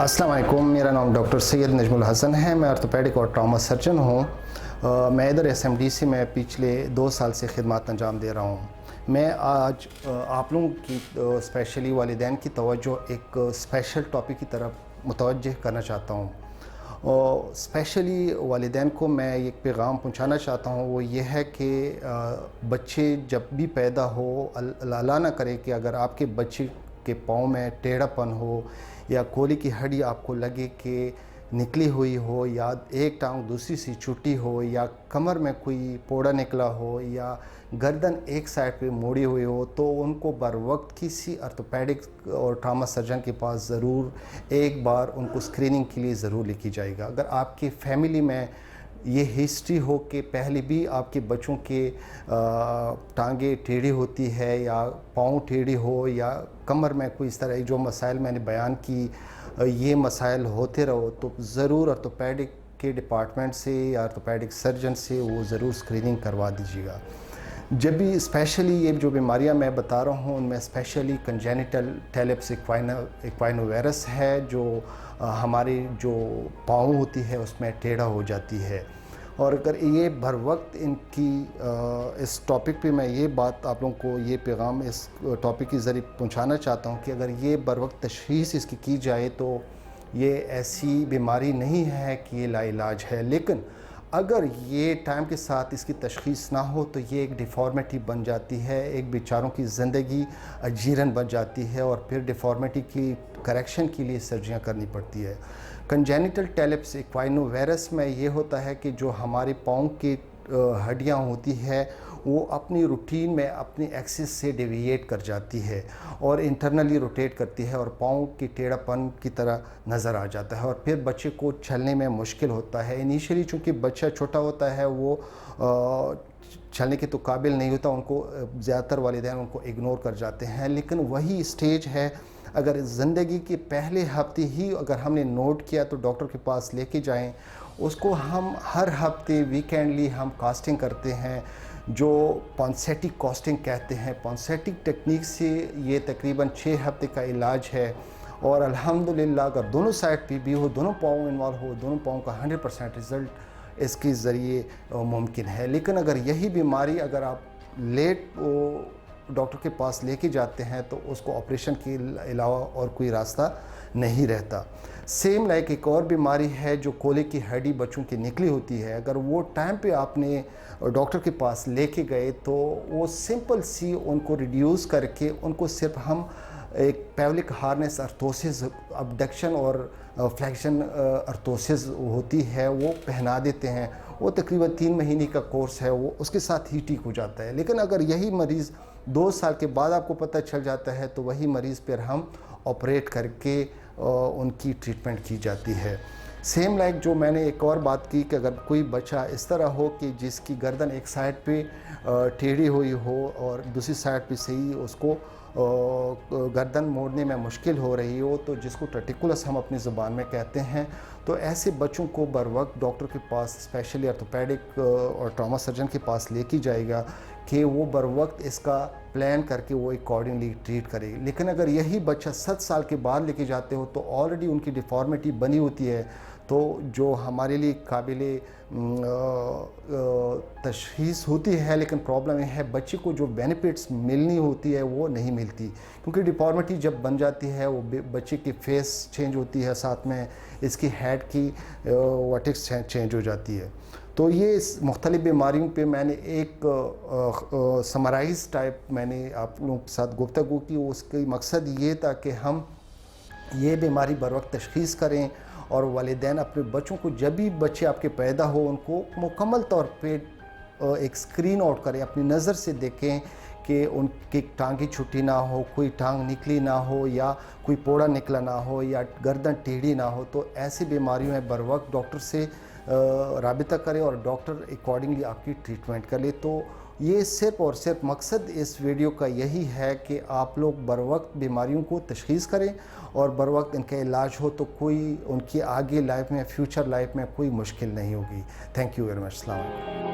अस्सलाम वालेकुम। मेरा नाम डॉक्टर सैयद नजमुल हसन है। मैं ऑर्थोपेडिक और ट्रॉमा सर्जन हूँ। मैं इधर एसएमडीसी में पिछले 2 साल से खिदमत अंजाम दे रहा हूँ। मैं आज आप लोगों की स्पेशली वालिदैन की तवज्जो एक स्पेशल टॉपिक की तरफ मुतवज्जह करना चाहता हूँ। और स्पेशली वालिदैन को मैं एक पैगाम पहुँचाना चाहता हूँ, वो ये है कि बच्चे जब भी पैदा हो, अल्लाह ना करे कि अगर आपके बच्चे के पाँव में टेढ़ापन हो या कोली की हड्डी आपको लगे कि निकली हुई हो, या एक टांग दूसरी सी छुट्टी हो, या कमर में कोई पोड़ा निकला हो, या गर्दन एक साइड पे मोड़ी हुई हो, तो उनको बर वक्त किसी ऑर्थोपेडिक और ट्रामा सर्जन के पास ज़रूर एक बार उनको स्क्रीनिंग के लिए ज़रूर लेके जाएगा। अगर आपकी फैमिली में ये हिस्ट्री हो कि पहले भी आपके बच्चों के टांगे टेढ़ी होती है, या पाँव टेढ़ी हो, या कमर में कोई इस तरह जो मसाइल मैंने बयान की, ये मसाइल होते रहो, तो ज़रूर ऑर्थोपेडिक के डिपार्टमेंट से या ऑर्थोपेडिक सर्जन से वो ज़रूर स्क्रीनिंग करवा दीजिएगा। जब भी स्पेशली ये जो बीमारियां मैं बता रहा हूँ, उनमें स्पेशली कंजेनिटल टेलिप्स इक्वाइनोवायरस है, जो हमारी जो पाँव होती है उसमें टेढ़ा हो जाती है। और अगर ये भर वक्त इनकी इस टॉपिक पे मैं ये बात आप लोगों को ये पैगाम इस टॉपिक के ज़रिए पहुंचाना चाहता हूँ कि अगर ये बर वक्त तशख़ीस इसकी की जाए तो ये ऐसी बीमारी नहीं है कि ये लाइलाज है। लेकिन अगर ये टाइम के साथ इसकी तशख़ीस ना हो तो ये एक डिफ़ॉर्मिटी बन जाती है, एक बेचारों की ज़िंदगी अजीरन बन जाती है, और फिर डिफ़ॉर्मिटी की करेक्शन के लिए सर्जरियाँ करनी पड़ती है। कंजेनिटल टेलिप्स इक्वाइनोवायरस में ये होता है कि जो हमारे पाँव की हड्डियाँ होती है वो अपनी रूटीन में अपनी एक्सिस से डेविएट कर जाती है और इंटरनली रोटेट करती है, और पाँव की टेढ़ापन की तरह नज़र आ जाता है, और फिर बच्चे को चलने में मुश्किल होता है। इनिशियली चूँकि बच्चा छोटा होता है, वो चलने के तो काबिल नहीं होता, उनको ज़्यादातर वालिदैन उनको इग्नोर कर जाते हैं। लेकिन वही स्टेज है, अगर ज़िंदगी के पहले हफ्ते ही अगर हमने नोट किया तो डॉक्टर के पास लेके जाएं। उसको हम हर हफ्ते वीकेंडली हम कास्टिंग करते हैं, जो पॉन्सेटिक कास्टिंग कहते हैं। पॉन्सेटिक टेक्निक से ये तकरीबन 6 हफ्ते का इलाज है, और अल्हम्दुलिल्लाह अगर दोनों साइड पे भी हो, दोनों पाँव इन्वॉल्व हो, दोनों पाँव का 100% रिज़ल्ट इसके ज़रिए मुमकिन है। लेकिन अगर यही बीमारी अगर आप लेट डॉक्टर के पास लेके जाते हैं तो उसको ऑपरेशन के अलावा और कोई रास्ता नहीं रहता। सेम लाइक एक और बीमारी है जो कोले की हड्डी बच्चों की निकली होती है, अगर वो टाइम पे आपने डॉक्टर के पास लेके गए तो वो सिंपल सी उनको रिड्यूस करके उनको सिर्फ हम एक पेवलिक हार्नेस अर्थोसिस अबडक्शन और फ्लेक्शन अर्थोसिस होती है वो पहना देते हैं। वो तकरीबन 3 महीने का कोर्स है, वो उसके साथ ही ठीक हो जाता है। लेकिन अगर यही मरीज़ 2 साल के बाद आपको पता चल जाता है तो वही मरीज़ पर हम ऑपरेट करके उनकी ट्रीटमेंट की जाती है। सेम लाइक जो मैंने एक और बात की कि अगर कोई बच्चा इस तरह हो कि जिसकी गर्दन एक साइड पे टेढ़ी हुई हो और दूसरी साइड पे सही उसको गर्दन मोड़ने में मुश्किल हो रही हो, तो जिसको टर्टिकुलस हम अपनी ज़ुबान में कहते हैं, तो ऐसे बच्चों को बर वक्त डॉक्टर के पास स्पेशली ऑर्थोपेडिक और ट्रॉमा सर्जन के पास लेके जाएगा कि वो बर वक्त इसका प्लान करके वो अकॉर्डिंगली ट्रीट करे। लेकिन अगर यही बच्चा 7 साल के बाद लेके जाते हो तो ऑलरेडी उनकी डिफ़ॉर्मिटी बनी होती है, तो जो हमारे लिए काबिले तशख़ीस होती है। लेकिन प्रॉब्लम यह है बच्चे को जो बेनिफिट्स मिलनी होती है वो नहीं मिलती, क्योंकि डिफ़ॉर्मिटी जब बन जाती है वो बच्चे की फेस चेंज होती है, साथ में इसकी हेड की वर्टेक्स चेंज हो जाती है। तो ये मुख्तलिफ़ बीमारियों पे मैंने एक समराइज़ टाइप मैंने आप लोगों के साथ गुफ्तगू की। उसका मकसद ये था कि हम ये बीमारी बर वक्त तशख़ीस करें, और वालिदैन अपने बच्चों को जब भी बच्चे आपके पैदा हो उनको मुकम्मल तौर पे एक स्क्रीन आउट करें, अपनी नज़र से देखें कि उनकी टांगी छुट्टी ना हो, कोई टांग निकली ना हो, या कोई पोड़ा निकला ना हो, या गर्दन टेढ़ी ना हो। तो ऐसी बीमारियों में बर वक्त डॉक्टर से राबिता करें और डॉक्टर अकॉर्डिंगली आपकी ट्रीटमेंट कर ले। तो ये सिर्फ और सिर्फ मकसद इस वीडियो का यही है कि आप लोग बर वक्त बीमारियों को तशख़ीस करें और बर वक्त इनका इलाज हो, तो कोई उनकी आगे लाइफ में फ्यूचर लाइफ में कोई मुश्किल नहीं होगी। Thank you very much. अस्सलाम वालेकुम।